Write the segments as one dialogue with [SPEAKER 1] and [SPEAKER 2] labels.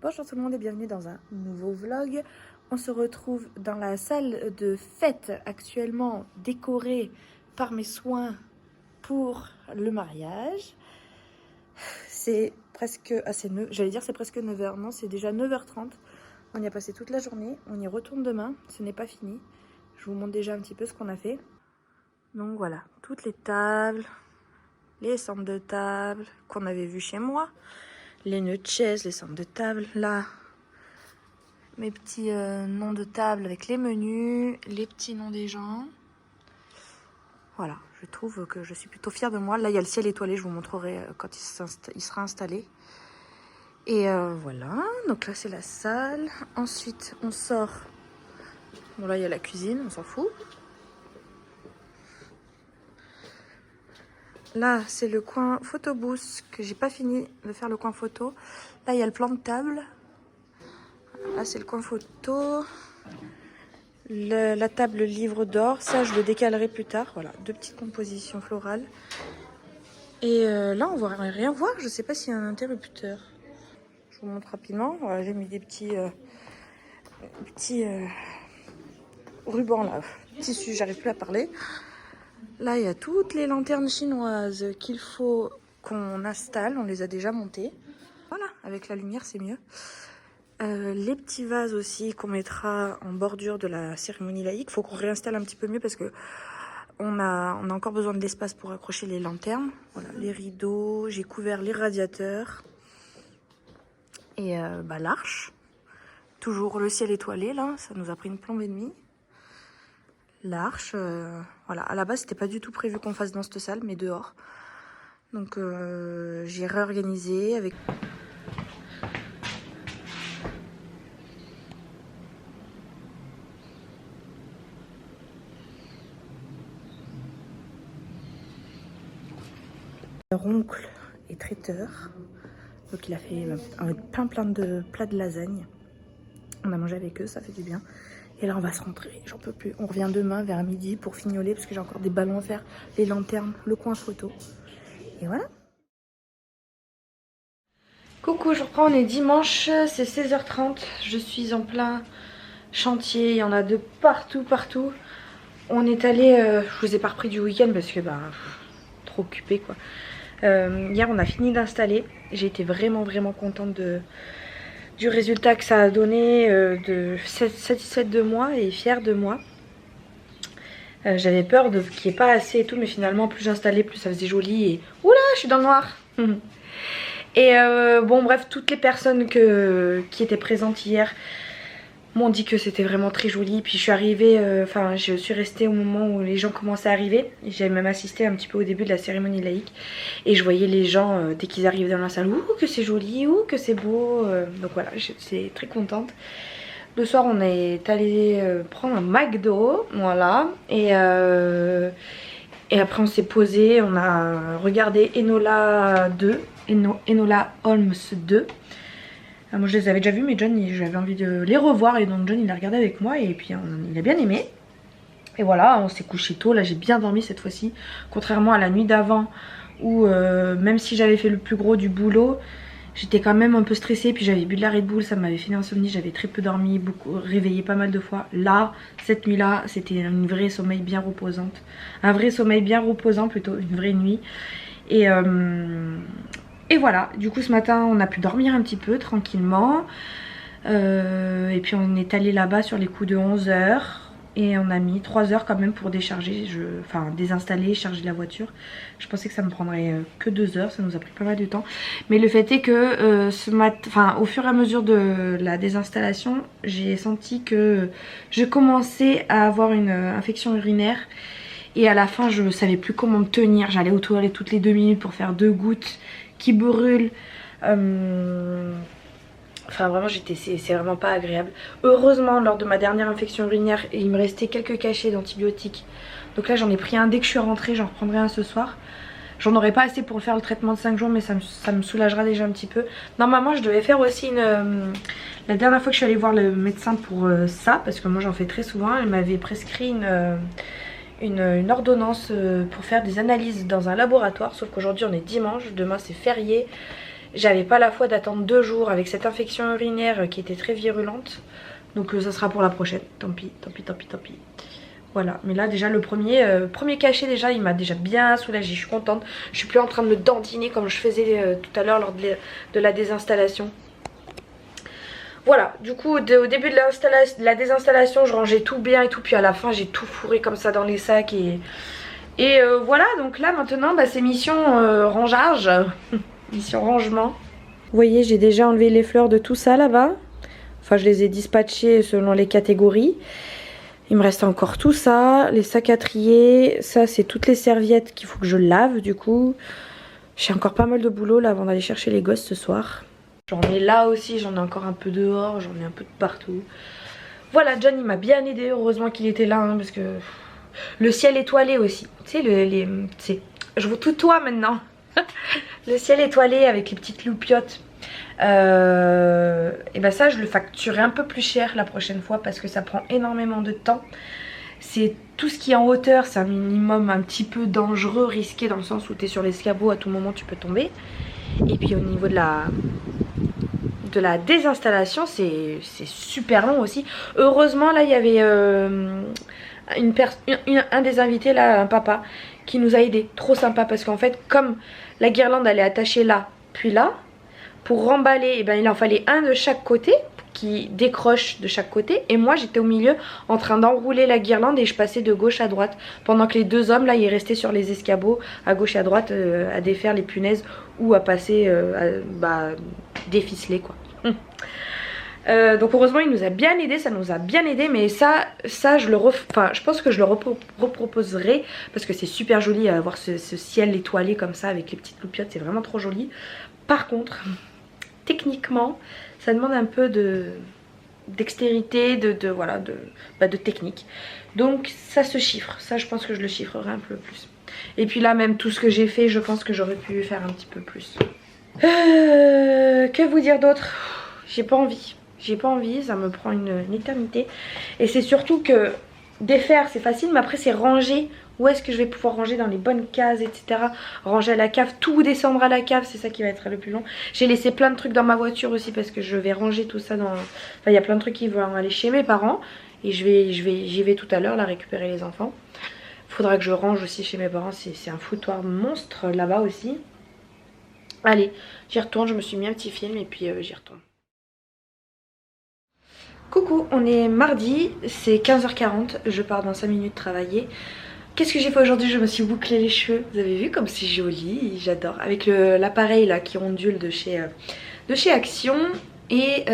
[SPEAKER 1] Bonjour tout le monde et bienvenue dans un nouveau vlog. On se retrouve dans la salle de fête actuellement décorée par mes soins pour le mariage. C'est presque assez j'allais dire c'est presque 9h, non c'est déjà 9h30. On y a passé toute la journée, on y retourne demain, ce n'est pas fini. Je vous montre déjà un petit peu ce qu'on a fait. Donc voilà, toutes les tables, les centres de table qu'on avait vu chez moi. Les nœuds de chaises, les centres de table, là, mes petits noms de table avec les menus, les petits noms des gens. Voilà, je trouve que je suis plutôt fière de moi. Là, il y a le ciel étoilé, je vous montrerai quand il sera installé. Et voilà, donc là, c'est la salle. Ensuite, on sort. Bon, là, il y a la cuisine, on s'en fout. Là, c'est le coin photo booth que j'ai pas fini de faire le coin photo. Là, il y a le plan de table. Là, c'est le coin photo. La table livre d'or. Ça, je le décalerai plus tard. Voilà, deux petites compositions florales. Et là, on va rien voir. Je sais pas s'il y a un interrupteur. Je vous montre rapidement. Voilà, j'ai mis des petits rubans là. Tissu, j'arrive plus à parler. Là, il y a toutes les lanternes chinoises qu'il faut qu'on installe. On les a déjà montées. Voilà, avec la lumière, c'est mieux. Les petits vases aussi qu'on mettra en bordure de la cérémonie laïque. Il faut qu'on réinstalle un petit peu mieux parce que on a encore besoin de l'espace pour accrocher les lanternes. Voilà, les rideaux. J'ai couvert les radiateurs. Et l'arche. Toujours le ciel étoilé, là. Ça nous a pris une plombe et demie. L'arche, voilà, à la base c'était pas du tout prévu qu'on fasse dans cette salle, mais dehors. Donc j'ai réorganisé avec. Leur oncle est traiteur, donc il a fait plein de plats de lasagne. On a mangé avec eux, ça fait du bien. Et là, on va se rentrer, j'en peux plus. On revient demain vers midi pour fignoler parce que j'ai encore des ballons à faire, les lanternes, le coin photo. Et voilà. Coucou, je reprends, on est dimanche, c'est 16h30. Je suis en plein chantier, il y en a de partout. On est allé, je vous ai pas repris du week-end parce que trop occupé quoi. Hier, on a fini d'installer. J'ai été vraiment contente du résultat que ça a donné, satisfaite de moi et fière de moi. J'avais peur qu'il n'y ait pas assez et tout, mais finalement plus j'installais, plus ça faisait joli et oula, je suis dans le noir. Et bon bref, toutes les personnes qui étaient présentes hier m'ont dit que c'était vraiment très joli. Puis je suis arrivée, je suis restée au moment où les gens commençaient à arriver. J'avais même assisté un petit peu au début de la cérémonie laïque. Et je voyais les gens, dès qu'ils arrivaient dans la salle, ouh que c'est joli, ouh que c'est beau. Donc voilà, j'étais très contente. Le soir, on est allé prendre un McDo, voilà. Et après, on s'est posé, on a regardé Enola 2, Enola Holmes 2. Moi je les avais déjà vus mais John j'avais envie de les revoir et donc John il a regardé avec moi et puis il a bien aimé. Et voilà, on s'est couché tôt, là j'ai bien dormi cette fois-ci. Contrairement à la nuit d'avant où même si j'avais fait le plus gros du boulot, j'étais quand même un peu stressée. Puis j'avais bu de la Red Bull, ça m'avait fait une insomnie, j'avais très peu dormi, réveillé pas mal de fois. Là, cette nuit-là, c'était une vraie sommeil bien reposante. Un vrai sommeil bien reposant plutôt, une vraie nuit. Et voilà, du coup ce matin on a pu dormir un petit peu tranquillement. Et puis on est allé là-bas sur les coups de 11h. Et on a mis 3 heures quand même pour décharger, désinstaller, charger la voiture. Je pensais que ça me prendrait que 2 heures, ça nous a pris pas mal de temps. Mais le fait est que au fur et à mesure de la désinstallation, j'ai senti que je commençais à avoir une infection urinaire. Et à la fin je ne savais plus comment me tenir, j'allais aux toilettes toutes les 2 minutes pour faire 2 gouttes qui brûle. Enfin vraiment c'est vraiment pas agréable. Heureusement lors de ma dernière infection urinaire il me restait quelques cachets d'antibiotiques. Donc là j'en ai pris un dès que je suis rentrée, j'en reprendrai un ce soir. J'en aurai pas assez pour faire le traitement de 5 jours mais ça me soulagera déjà un petit peu. Normalement je devais faire aussi la dernière fois que je suis allée voir le médecin pour ça, parce que moi j'en fais très souvent, elle m'avait prescrit une ordonnance pour faire des analyses dans un laboratoire. Sauf qu'aujourd'hui on est dimanche, demain c'est férié. j'avais pas la foi d'attendre 2 jours avec cette infection urinaire qui était très virulente. Donc ça sera pour la prochaine. Tant pis, tant pis, tant pis, tant pis. Voilà, mais là déjà le premier cachet déjà il m'a déjà bien soulagée, je suis contente. Je suis plus en train de me dandiner comme je faisais tout à l'heure lors de la désinstallation. Voilà, du coup au début de la désinstallation je rangeais tout bien et tout, puis à la fin j'ai tout fourré comme ça dans les sacs et voilà, donc là maintenant bah, c'est mission rangeage, mission rangement. Vous voyez, j'ai déjà enlevé les fleurs de tout ça là-bas, enfin je les ai dispatchées selon les catégories. Il me reste encore tout ça, les sacs à trier, ça c'est toutes les serviettes qu'il faut que je lave du coup. J'ai encore pas mal de boulot là avant d'aller chercher les gosses ce soir. J'en ai là aussi, j'en ai encore un peu dehors, j'en ai un peu de partout. Voilà, John il m'a bien aidé, heureusement qu'il était là hein, parce que... Le ciel étoilé aussi, tu sais, je vous tutoie maintenant. Le ciel étoilé avec les petites loupiottes. Et ben ça je le facturerai un peu plus cher la prochaine fois parce que ça prend énormément de temps. C'est tout ce qui est en hauteur, c'est un minimum un petit peu dangereux, risqué dans le sens où tu es sur l'escabeau, à tout moment tu peux tomber. Et puis au niveau de la désinstallation c'est super long aussi. Heureusement là il y avait un des invités là, un papa qui nous a aidé, trop sympa parce qu'en fait comme la guirlande elle est attachée là puis là, pour remballer, eh ben, il en fallait un de chaque côté qui décroche de chaque côté et moi j'étais au milieu en train d'enrouler la guirlande et je passais de gauche à droite pendant que les deux hommes là ils restaient sur les escabeaux à gauche et à droite à défaire les punaises ou à passer déficeler quoi. Donc heureusement il nous a bien aidé, ça nous a bien aidé, mais ça je pense que je le reproposerai parce que c'est super joli à avoir ce ciel étoilé comme ça avec les petites loupiottes, c'est vraiment trop joli. Par contre techniquement ça demande un peu de dextérité, de technique, donc ça se chiffre, ça je pense que je le chiffrerai un peu plus. Et puis là même tout ce que j'ai fait je pense que j'aurais pu faire un petit peu plus. Que vous dire d'autre? J'ai pas envie, ça me prend une éternité. Et c'est surtout que défaire c'est facile, mais après c'est ranger. Où est-ce que je vais pouvoir ranger dans les bonnes cases, etc. Ranger à la cave, tout descendre à la cave, c'est ça qui va être le plus long. J'ai laissé plein de trucs dans ma voiture aussi parce que je vais ranger tout ça dans... Enfin il y a plein de trucs qui vont aller chez mes parents. Et j'y vais tout à l'heure là récupérer les enfants. Faudra que je range aussi chez mes parents, c'est un foutoir monstre là-bas aussi. Allez, j'y retourne, je me suis mis un petit film et puis j'y retourne. Coucou, on est mardi, c'est 15h40, je pars dans 5 minutes travailler. Qu'est-ce que j'ai fait aujourd'hui? Je me suis bouclé les cheveux, vous avez vu comme c'est joli, j'adore. Avec l'appareil là qui ondule de chez Action. Et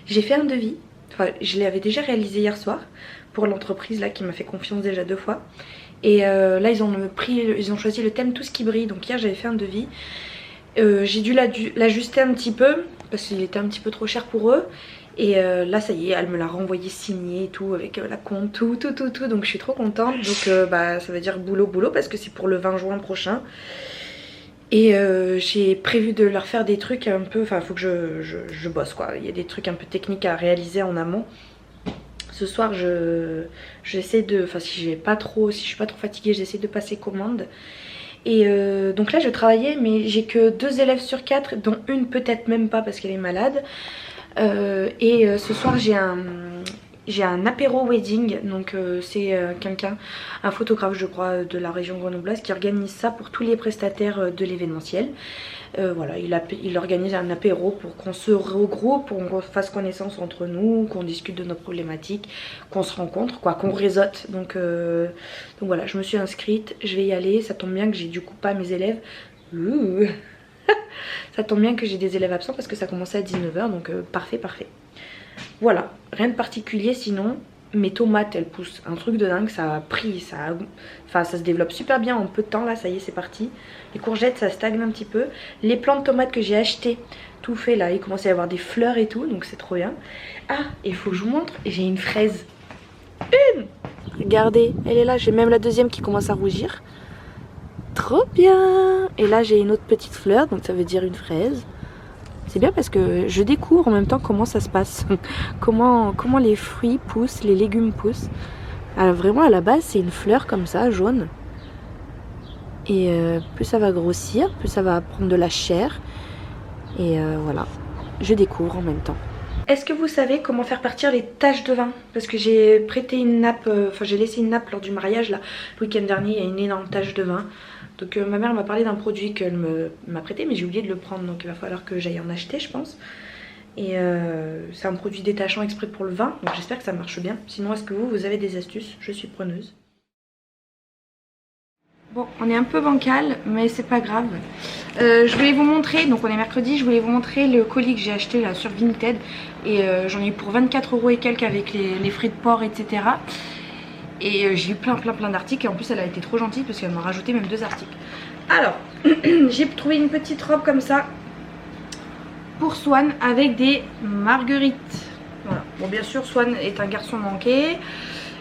[SPEAKER 1] j'ai fait un devis, enfin je l'avais déjà réalisé hier soir pour l'entreprise là qui m'a fait confiance déjà 2 fois. Et là ils ont choisi le thème tout ce qui brille, donc hier j'avais fait un devis. J'ai dû l'ajuster un petit peu parce qu'il était un petit peu trop cher pour eux. Et là ça y est, elle me l'a renvoyé signé et tout avec la compte, tout, donc je suis trop contente. Donc ça veut dire boulot parce que c'est pour le 20 juin prochain. Et j'ai prévu de leur faire des trucs un peu, enfin faut que je bosse quoi. Il y a des trucs un peu techniques à réaliser en amont. Ce soir j'essaie de, enfin si je suis pas trop fatiguée, j'essaie de passer commande. Et donc là je travaillais mais j'ai que 2 élèves sur 4, dont une peut-être même pas parce qu'elle est malade. Ce soir j'ai un apéro wedding, donc c'est quelqu'un, un photographe je crois de la région grenobloise qui organise ça pour tous les prestataires de l'événementiel. Voilà, il organise un apéro pour qu'on se regroupe, pour qu'on fasse connaissance entre nous, qu'on discute de nos problématiques, qu'on se rencontre, quoi, qu'on réseaute. Donc voilà, je me suis inscrite, je vais y aller, ça tombe bien que j'ai du coup pas mes élèves. Ça tombe bien que j'ai des élèves absents parce que ça commençait à 19 h, donc parfait. Voilà, rien de particulier sinon. Mes tomates elles poussent un truc de dingue, ça a pris, ça se développe super bien en peu de temps là, ça y est c'est parti. Les courgettes ça stagne un petit peu. Les plants de tomates que j'ai acheté, tout fait là, il commence à y avoir des fleurs et tout, donc c'est trop bien. Ah, il faut que je vous montre, j'ai une fraise. Regardez, elle est là, j'ai même la deuxième qui commence à rougir. Trop bien. Et là j'ai une autre petite fleur, donc ça veut dire une fraise. C'est bien parce que je découvre en même temps comment ça se passe. comment les fruits poussent, les légumes poussent. Alors vraiment à la base c'est une fleur comme ça, jaune. Et plus ça va grossir, plus ça va prendre de la chair. Et voilà, je découvre en même temps. Est-ce que vous savez comment faire partir les taches de vin? Parce que j'ai prêté une nappe, enfin j'ai laissé une nappe lors du mariage là, le week-end dernier, il y a une énorme tache de vin. Donc ma mère m'a parlé d'un produit qu'elle m'a prêté, mais j'ai oublié de le prendre, donc il va falloir que j'aille en acheter je pense. Et c'est un produit détachant exprès pour le vin, donc j'espère que ça marche bien. Sinon est-ce que vous avez des astuces? Je suis preneuse. Bon, on est un peu bancal, mais c'est pas grave. Je voulais vous montrer, donc on est mercredi, je voulais vous montrer le colis que j'ai acheté là sur Vinted. Et j'en ai eu pour 24 € et quelques avec les frais de port, etc. Et j'ai eu plein d'articles. Et en plus, elle a été trop gentille parce qu'elle m'a rajouté même 2 articles. Alors, j'ai trouvé une petite robe comme ça pour Swan avec des marguerites. Voilà. Bon, bien sûr, Swan est un garçon manqué.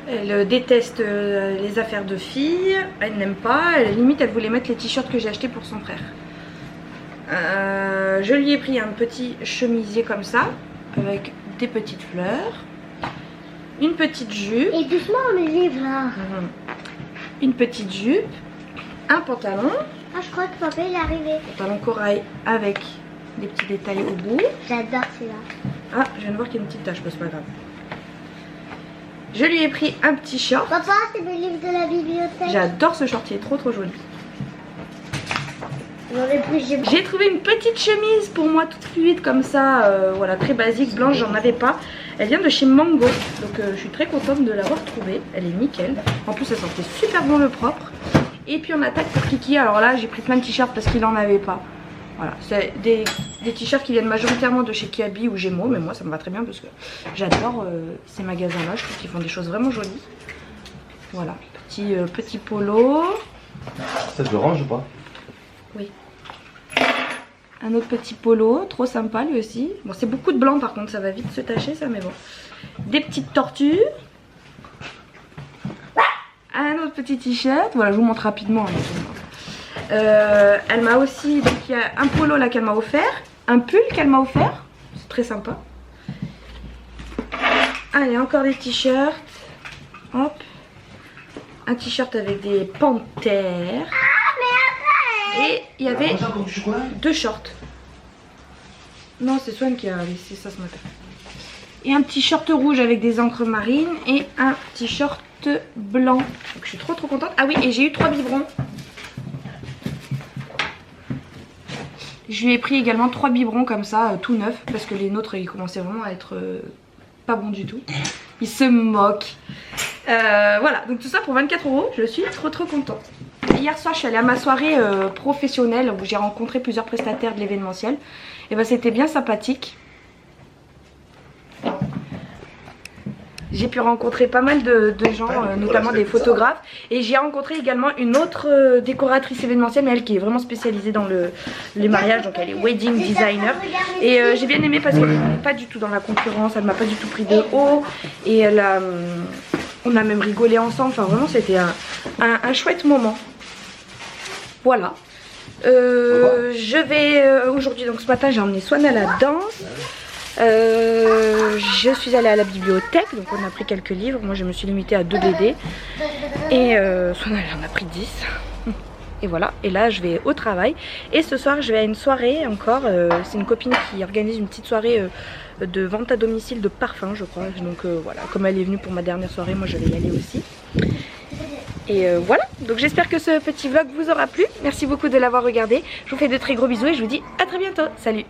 [SPEAKER 1] Elle déteste les affaires de filles, elle n'aime pas, à la limite elle voulait mettre les t-shirts que j'ai achetés pour son frère. Je lui ai pris un petit chemisier comme ça, avec des petites fleurs, une petite jupe.
[SPEAKER 2] Et doucement mes livres là.
[SPEAKER 1] Une petite jupe, un pantalon.
[SPEAKER 2] Ah je crois que papa il est arrivé.
[SPEAKER 1] Pantalon corail avec des petits détails au bout.
[SPEAKER 2] J'adore celui-là.
[SPEAKER 1] Ah, je viens de voir qu'il y a une petite tache, c'est pas grave. Je lui ai pris un petit short.
[SPEAKER 2] Papa, c'est le livre de la bibliothèque.
[SPEAKER 1] J'adore ce short, il est trop joli.
[SPEAKER 2] J'ai
[SPEAKER 1] trouvé une petite chemise pour moi toute fluide comme ça, voilà, très basique, blanche, j'en avais pas. Elle vient de chez Mango, donc je suis très contente de l'avoir trouvée. Elle est nickel. En plus elle sentait super bon le propre. Et puis on attaque pour Kiki. Alors là j'ai pris plein de t-shirts parce qu'il en avait pas. Voilà, c'est des t-shirts qui viennent majoritairement de chez Kiabi ou Gémeaux, mais moi ça me va très bien parce que j'adore ces magasins-là, je trouve qu'ils font des choses vraiment jolies. Voilà, petit polo.
[SPEAKER 3] Ça te range ou pas?
[SPEAKER 1] Oui. Un autre petit polo, trop sympa lui aussi. Bon, c'est beaucoup de blanc par contre, ça va vite se tacher ça, mais bon. Des petites tortues. Un autre petit t-shirt, voilà, je vous montre rapidement. Elle m'a aussi, donc il y a un polo là qu'elle m'a offert, un pull qu'elle m'a offert, c'est très sympa. Allez, encore des t-shirts, hop, un t-shirt avec des panthères. Et il y avait 2 shorts. Non, c'est Swan qui a laissé ça ce matin. Et un petit short rouge avec des encres marines et un t-shirt blanc. Donc je suis trop contente. Ah oui, et j'ai eu 3 biberons. Je lui ai pris également 3 biberons comme ça, tout neufs, parce que les nôtres ils commençaient vraiment à être pas bons du tout. Ils se moquent. Voilà, donc tout ça pour 24 €, je suis trop contente. Hier soir je suis allée à ma soirée professionnelle où j'ai rencontré plusieurs prestataires de l'événementiel. Et ben c'était bien sympathique. J'ai pu rencontrer pas mal de gens, notamment des photographes. Et j'ai rencontré également une autre décoratrice événementielle, mais elle qui est vraiment spécialisée dans les mariages. Donc elle est wedding designer. Et j'ai bien aimé parce qu'elle n'est pas du tout dans la concurrence, elle m'a pas du tout pris de haut. Et on a même rigolé ensemble, enfin vraiment c'était un chouette moment. Voilà. Je vais aujourd'hui, donc ce matin j'ai emmené Swan à la danse. Je suis allée à la bibliothèque, donc on a pris quelques livres. Moi je me suis limitée à 2 BD. Et Swan elle en a pris 10. Et voilà, et là je vais au travail. Et ce soir je vais à une soirée encore. C'est une copine qui organise une petite soirée de vente à domicile de parfums je crois. Donc voilà, comme elle est venue pour ma dernière soirée, moi je vais y aller aussi. Et voilà, donc j'espère que ce petit vlog vous aura plu. Merci beaucoup de l'avoir regardé. Je vous fais de très gros bisous et je vous dis à très bientôt. Salut!